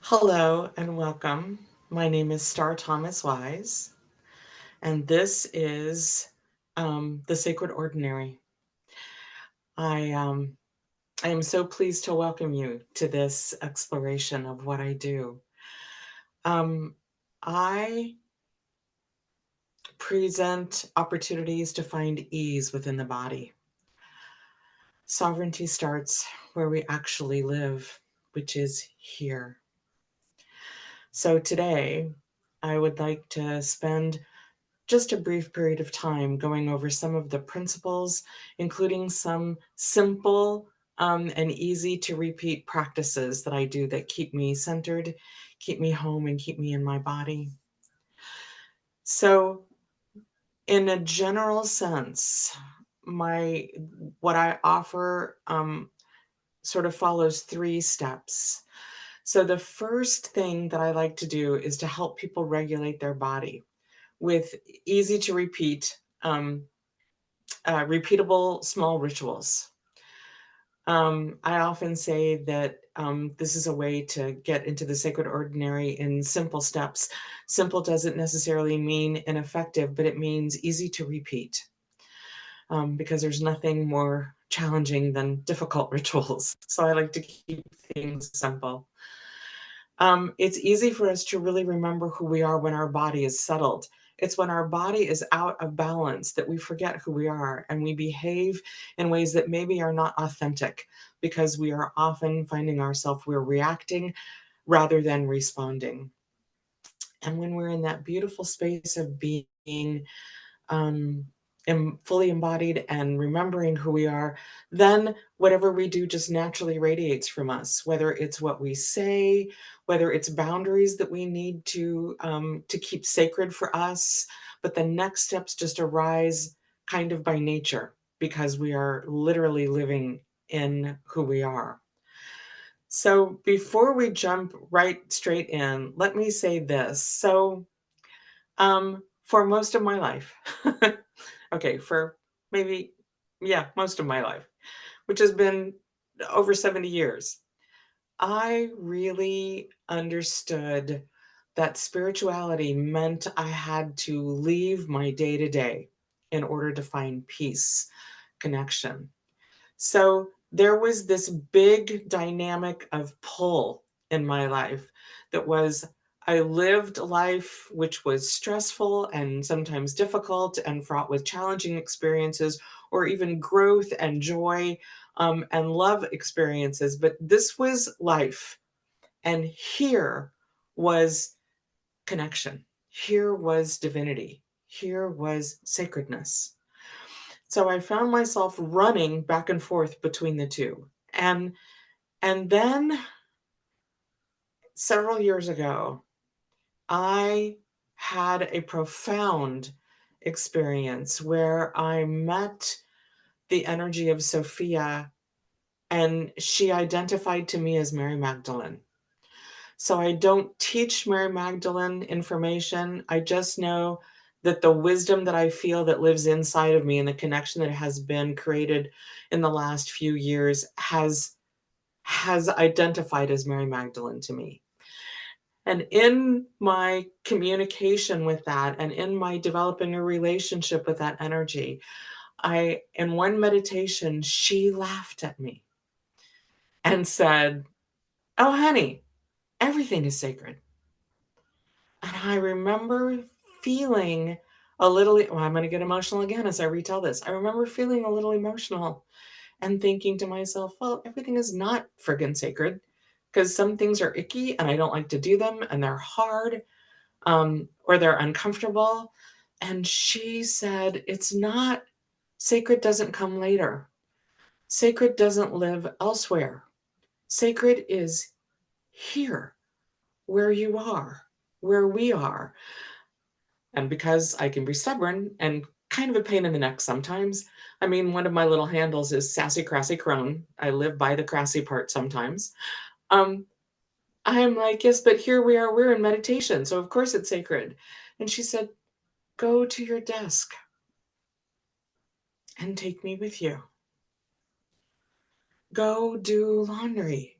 Hello and welcome. My name is Star Thomas-Wyse, and this is the Sacred Ordinary. I um, I am so pleased to welcome you to this exploration of what I do. Um, I present opportunities to find ease within the body. Sovereignty starts where we actually live, which is here. So today, I would like to spend just a brief period of time going over some of the principles, including some simple and easy to repeat practices that I do that keep me centered, keep me home, and keep me in my body. So, in a general sense, my what I offer sort of follows three steps. So, the first thing that I like to do is to help people regulate their body with easy to repeat repeatable small rituals. I often say that this is a way to get into the sacred ordinary in simple steps. Simple doesn't necessarily mean ineffective, but it means easy to repeat because there's nothing more challenging than difficult rituals. So I like to keep things simple. It's easy for us to really remember who we are when our body is settled. It's when our body is out of balance that we forget who we are and we behave in ways that maybe are not authentic because we are often finding ourselves we're reacting rather than responding. And when we're in that beautiful space of being um, fully embodied and remembering who we are, then whatever we do just naturally radiates from us. Whether it's what we say, whether it's boundaries that we need to keep sacred for us, but the next steps just arise kind of by nature because we are literally living in who we are. So before we jump right straight in, let me say this. For most of my life, okay, for maybe, yeah, most of my life, which has been over 70 years, I really understood that spirituality meant I had to leave my day to day in order to find peace, connection. So there was this big dynamic of pull in my life that was I lived life which was stressful and sometimes difficult and fraught with challenging experiences or even growth and joy and love experiences. But this was life. And here was connection. Here was divinity. Here was sacredness. So I found myself running back and forth between the two. And then several years ago, I had a profound experience where I met the energy of Sophia and she identified to me as Mary Magdalene. So I don't teach Mary Magdalene information. I just know that the wisdom that I feel that lives inside of me and the connection that has been created in the last few years has identified as Mary Magdalene to me. And in my communication with that and in my developing a relationship with that energy, in one meditation, she laughed at me and said, "Oh, honey, everything is sacred." And I remember feeling a little, well, I'm going to get emotional again as I retell this. I remember feeling a little emotional and thinking to myself, well, everything is not friggin' sacred because some things are icky and I don't like to do them and they're hard or they're uncomfortable. And she said, it's not sacred, doesn't come later. Sacred doesn't live elsewhere. Sacred is here, where you are, where we are. And because I can be stubborn and kind of a pain in the neck sometimes, I mean, one of my little handles is sassy, crassy crone. I live by the crassy part sometimes. Um, I'm like, yes, but here we are, we're in meditation. So of course it's sacred. And she said, go to your desk and take me with you. Go do laundry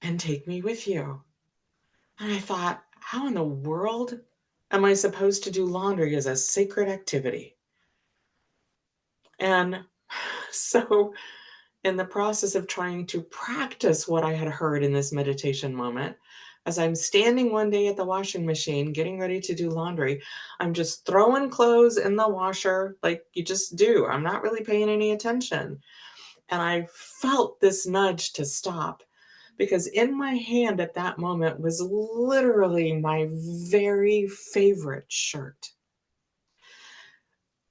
and take me with you. And I thought, how in the world am I supposed to do laundry as a sacred activity? And so, in the process of trying to practice what I had heard in this meditation moment, as I'm standing one day at the washing machine getting ready to do laundry, I'm just throwing clothes in the washer like you just do. I'm not really paying any attention. And I felt this nudge to stop because in my hand at that moment was literally my very favorite shirt.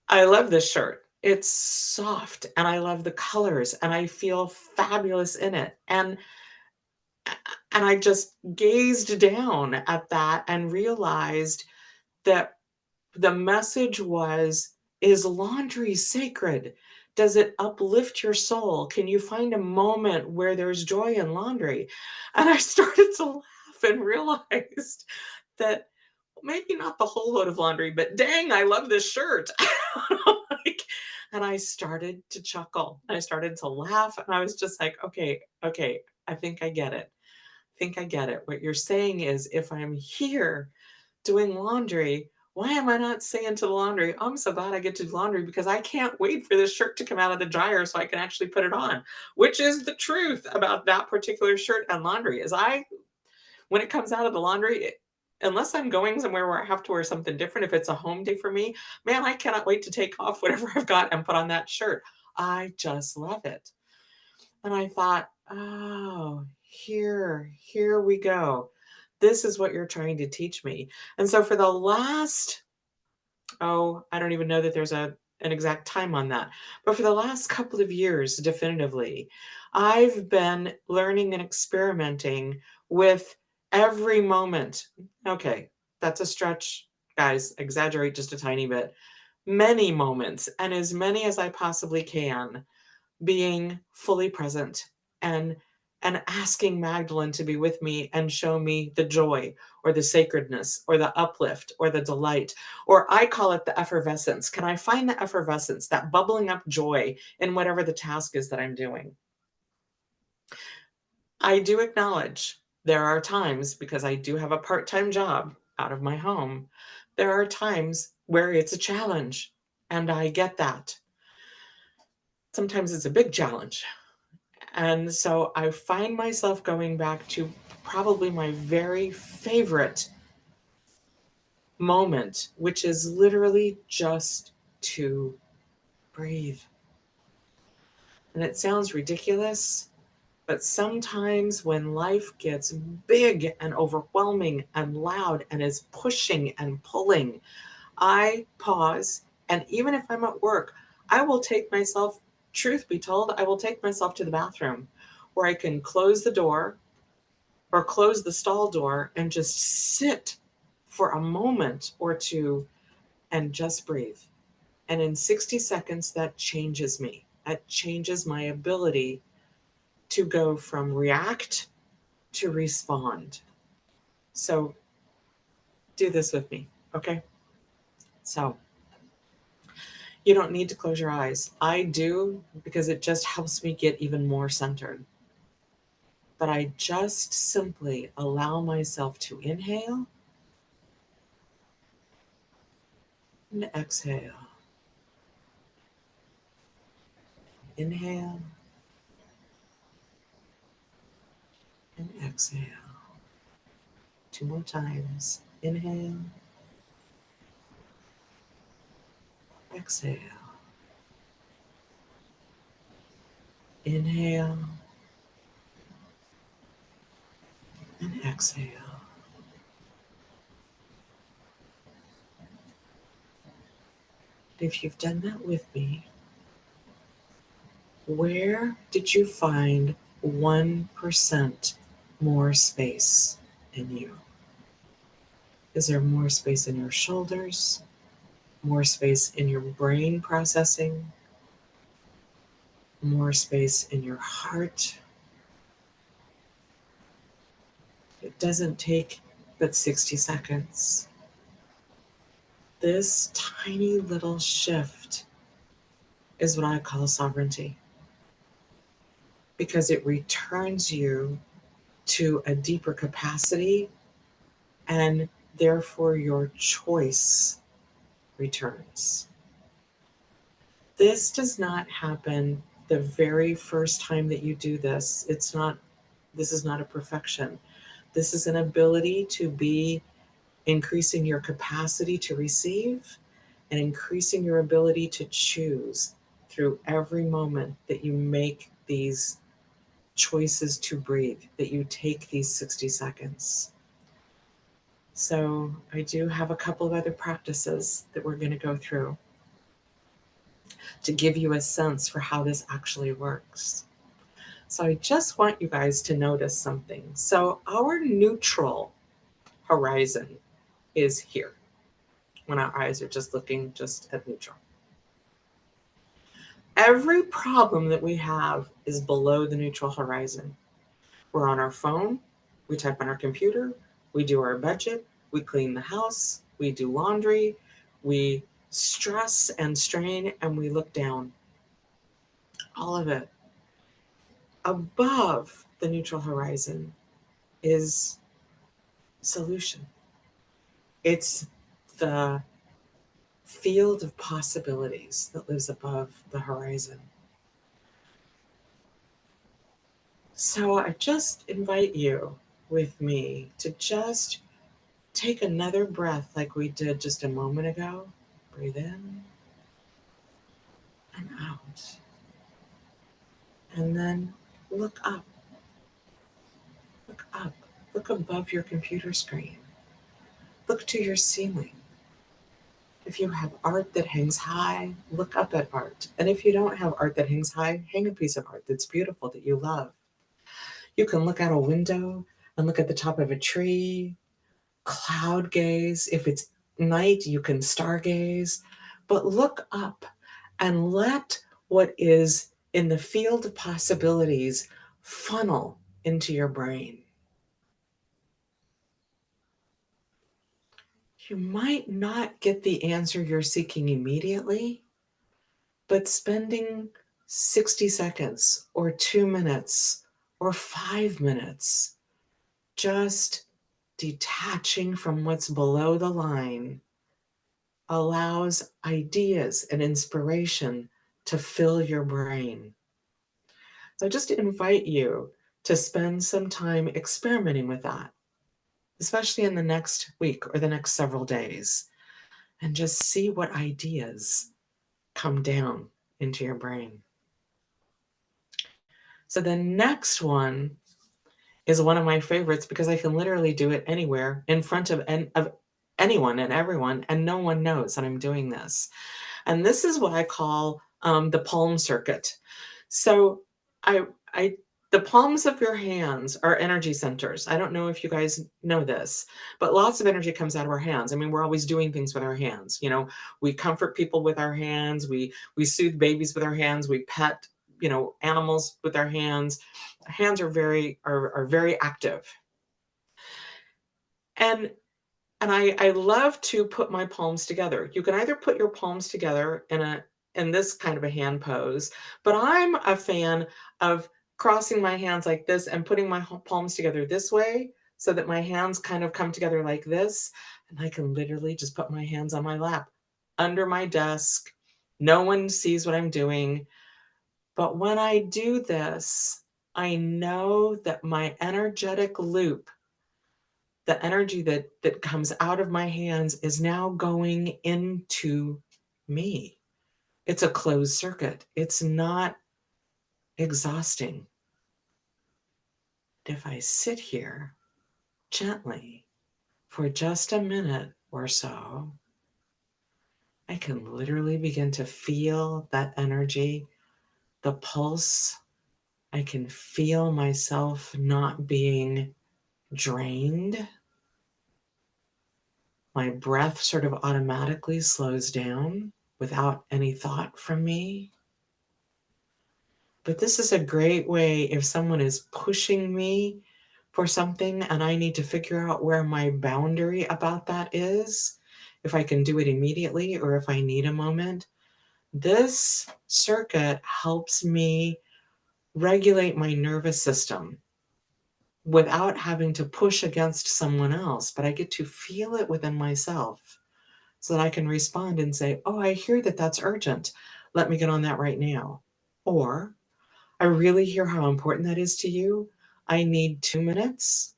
I love this shirt. It's soft and I love the colors and I feel fabulous in it. And I just gazed down at that and realized that the message was, is laundry sacred? Does it uplift your soul? Can you find a moment where there's joy in laundry? And I started to laugh and realized that maybe not the whole load of laundry, but dang, I love this shirt. Like, and I started to chuckle. I started to laugh. And I was just like, okay, I think I get it. I think I get it. What you're saying is if I'm here doing laundry, why am I not saying to the laundry, I'm so glad I get to do laundry because I can't wait for this shirt to come out of the dryer so I can actually put it on, which is the truth about that particular shirt and laundry is when it comes out of the laundry, unless I'm going somewhere where I have to wear something different, if it's a home day for me, man, I cannot wait to take off whatever I've got and put on that shirt. I just love it. And I thought, oh, here we go. This is what you're trying to teach me. And so for the last, oh, I don't even know that there's an exact time on that, but for the last couple of years, definitively, I've been learning and experimenting with every moment. Okay, that's a stretch, guys, exaggerate just a tiny bit. Many moments, and as many as I possibly can being fully present and asking Magdalene to be with me and show me the joy or the sacredness or the uplift or the delight, or I call it the effervescence. Can I find the effervescence, that bubbling up joy in whatever the task is that I'm doing? I do acknowledge there are times, because I do have a part-time job out of my home, there are times where it's a challenge, and I get that. Sometimes it's a big challenge. And so I find myself going back to probably my very favorite moment, which is literally just to breathe. And it sounds ridiculous, but sometimes when life gets big and overwhelming and loud and is pushing and pulling, I pause. And even if I'm at work, I will take myself, truth be told, I will take myself to the bathroom where I can close the door or close the stall door and just sit for a moment or two and just breathe. And in 60 seconds, that changes me. That changes my ability to go from react to respond. So do this with me, okay? So you don't need to close your eyes. I do because it just helps me get even more centered. But I just simply allow myself to inhale and exhale. Inhale and exhale. Two more times. Inhale, exhale. Inhale and exhale. If you've done that with me, where did you find 1% more space in you? Is there more space in your shoulders? More space in your brain processing? More space in your heart? It doesn't take but 60 seconds. This tiny little shift is what I call sovereignty because it returns you to a deeper capacity and therefore your choice returns. This does not happen the very first time that you do this. This is not a perfection. This is an ability to be increasing your capacity to receive and increasing your ability to choose through every moment that you make these choices to breathe, that you take these 60 seconds. So, I do have a couple of other practices that we're going to go through to give you a sense for how this actually works. So, I just want you guys to notice something. So, our neutral horizon is here when our eyes are just looking just at neutral. Every problem that we have is below the neutral horizon. We're on our phone, we type on our computer, we do our budget, we clean the house, we do laundry, we stress and strain, and we look down. All of it. Above the neutral horizon is solution. It's the field of possibilities that lives above the horizon. So I just invite you with me to just take another breath like we did just a moment ago. Breathe in and out. And then look up. Look up. Look above your computer screen. Look to your ceiling. If you have art that hangs high, look up at art. And if you don't have art that hangs high, hang a piece of art that's beautiful, that you love. You can look out a window and look at the top of a tree, cloud gaze. If it's night, you can stargaze. But look up and let what is in the field of possibilities funnel into your brain. You might not get the answer you're seeking immediately, but spending 60 seconds or 2 minutes or 5 minutes just detaching from what's below the line allows ideas and inspiration to fill your brain. So I just invite you to spend some time experimenting with that, especially in the next week or the next several days, and just see what ideas come down into your brain. So the next one is one of my favorites because I can literally do it anywhere in front of anyone and everyone, and no one knows that I'm doing this. And this is what I call the palm circuit. So I, I, the palms of your hands are energy centers. I don't know if you guys know this, but lots of energy comes out of our hands. I mean, we're always doing things with our hands. You know, we comfort people with our hands. We soothe babies with our hands. We pet, animals with our hands. Hands are very active. And I love to put my palms together. You can either put your palms together in this kind of a hand pose, but I'm a fan of crossing my hands like this and putting my palms together this way so that my hands kind of come together like this. And I can literally just put my hands on my lap under my desk. No one sees what I'm doing. But when I do this, I know that my energetic loop, the energy that comes out of my hands, is now going into me. It's a closed circuit. It's not exhausting. If I sit here gently for just a minute or so, I can literally begin to feel that energy, the pulse. I can feel myself not being drained. My breath sort of automatically slows down without any thought from me. But this is a great way if someone is pushing me for something and I need to figure out where my boundary about that is, if I can do it immediately or if I need a moment. This circuit helps me regulate my nervous system without having to push against someone else, but I get to feel it within myself so that I can respond and say, "Oh, I hear that that's urgent. Let me get on that right now." Or, "I really hear how important that is to you. I need 2 minutes."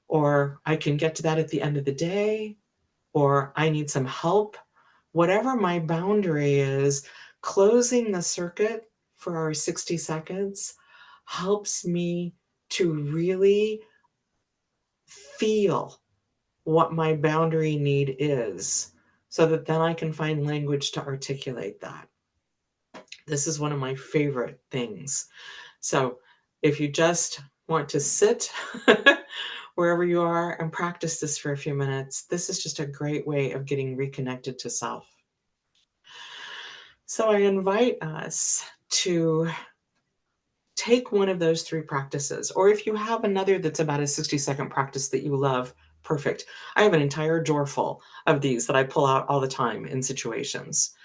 Or, "I can get to that at the end of the day." Or, "I need some help." Whatever my boundary is, closing the circuit for our 60 seconds helps me to really feel what my boundary need is so that then I can find language to articulate that. This is one of my favorite things. So if you just want to sit wherever you are and practice this for a few minutes, this is just a great way of getting reconnected to self. So I invite us to take one of those 3 practices, or if you have another that's about a 60-second practice that you love, perfect. I have an entire drawer full of these that I pull out all the time in situations.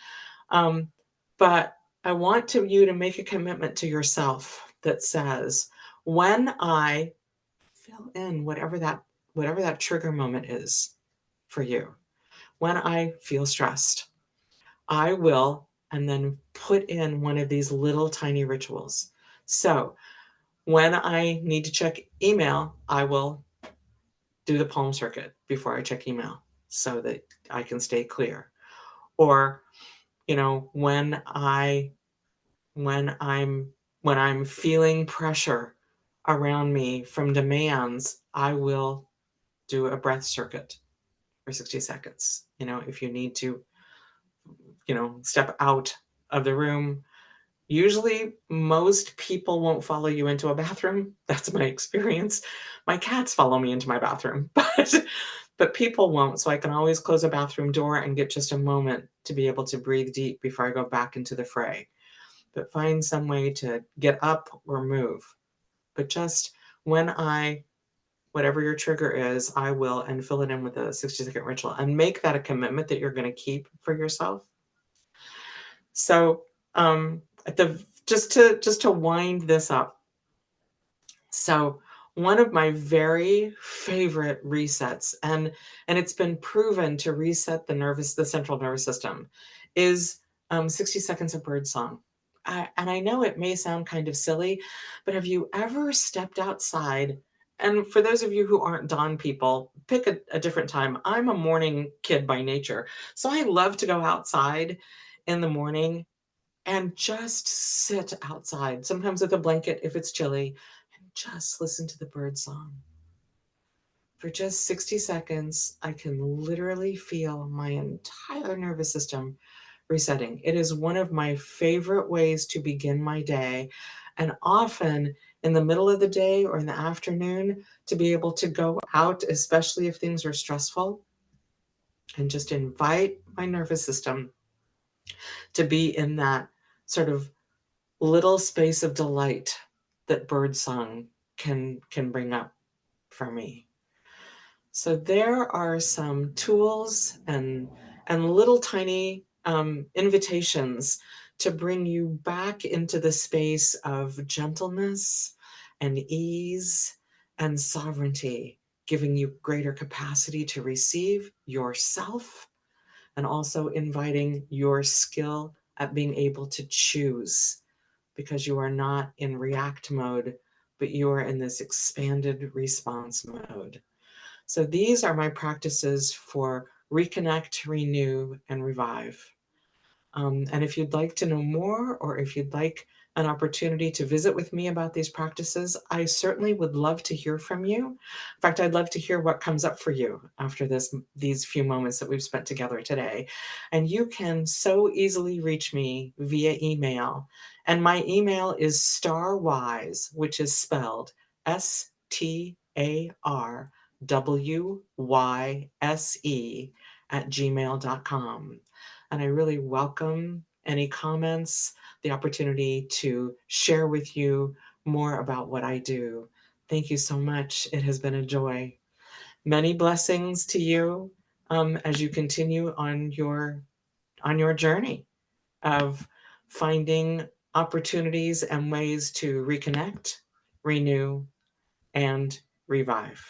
Um, but I want you to make a commitment to yourself that says, when I fill in whatever that trigger moment is for you, when I feel stressed, I will, and then put in one of these little tiny rituals. So when I need to check email, I will do the palm circuit before I check email so that I can stay clear. Or, when when I'm when I'm feeling pressure around me from demands, I will do a breath circuit for 60 seconds. If you need to, step out of the room. Usually, most people won't follow you into a bathroom. That's my experience. My cats follow me into my bathroom, but people won't. So I can always close a bathroom door and get just a moment to be able to breathe deep before I go back into the fray. But find some way to get up or move. But just when whatever your trigger is, I will, and fill it in with a 60-second ritual and make that a commitment that you're going to keep for yourself. So, at the just to wind this up. So, one of my very favorite resets, and it's been proven to reset the central nervous system, is 60 seconds of bird song. And I know it may sound kind of silly, but have you ever stepped outside? And for those of you who aren't dawn people, pick a different time. I'm a morning kid by nature, so I love to go outside in the morning and just sit outside, sometimes with a blanket if it's chilly, and just listen to the bird song. For just 60 seconds, I can literally feel my entire nervous system resetting. It is one of my favorite ways to begin my day. And often in the middle of the day or in the afternoon, to be able to go out, especially if things are stressful, and just invite my nervous system to be in that sort of little space of delight that birdsong can bring up for me. So there are some tools and little tiny invitations to bring you back into the space of gentleness and ease and sovereignty, giving you greater capacity to receive yourself, and also inviting your skill at being able to choose, because you are not in react mode, but you are in this expanded response mode. So these are my practices for reconnect, renew, and revive. And if you'd like to know more, or if you'd like an opportunity to visit with me about these practices, I certainly would love to hear from you. In fact, I'd love to hear what comes up for you after these few moments that we've spent together today. And you can so easily reach me via email. And my email is starwyse, which is spelled STARWYSE @gmail.com. And I really welcome any comments, the opportunity to share with you more about what I do. Thank you so much. It has been a joy. Many blessings to you as you continue on your journey of finding opportunities and ways to reconnect, renew, and revive.